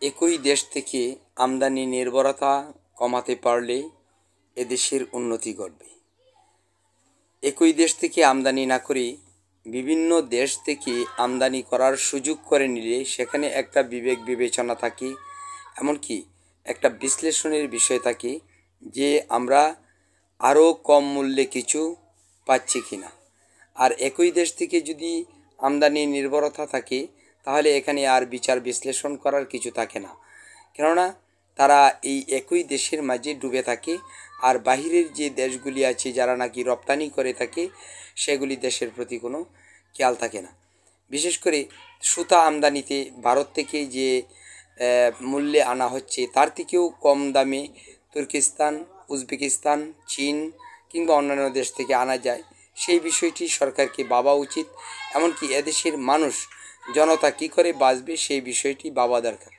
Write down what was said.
একই দেশ থেকে আমদানি নির্ভরতা কমাতে পারলে এদেশের উন্নতি ঘটবে। একই দেশ থেকে আমদানি না করে বিভিন্ন দেশ থেকে আমদানি করার সুযোগ করে নিলে সেখানে একটা বিবেক বিবেচনা থাকে, এমনকি একটা বিশ্লেষণের বিষয় থাকে যে আমরা আরও কম মূল্যে কিছু পাচ্ছি কিনা। আর একই দেশ থেকে যদি আমদানি নির্ভরতা থাকে তাহলে এখানে আর বিচার বিশ্লেষণ করার কিছু থাকে না, কেননা তারা এই একই দেশের মাঝে ডুবে থাকে। আর বাহিরের যে দেশগুলি আছে যারা নাকি রপ্তানি করে থাকে সেগুলি দেশের প্রতি কোনো খেয়াল থাকে না। বিশেষ করে সুতা আমদানিতে ভারত থেকে যে মূল্যে আনা হচ্ছে তার থেকেও কম দামে তুর্কিস্তান, উজবেকিস্তান, চীন কিংবা অন্যান্য দেশ থেকে আনা যায়। সেই বিষয়টি সরকারকে ভাবা উচিত, এমনকি এদেশের মানুষ জনতা কী করে বাঁচবে সেই বিষয়টি ভাবা দরকার।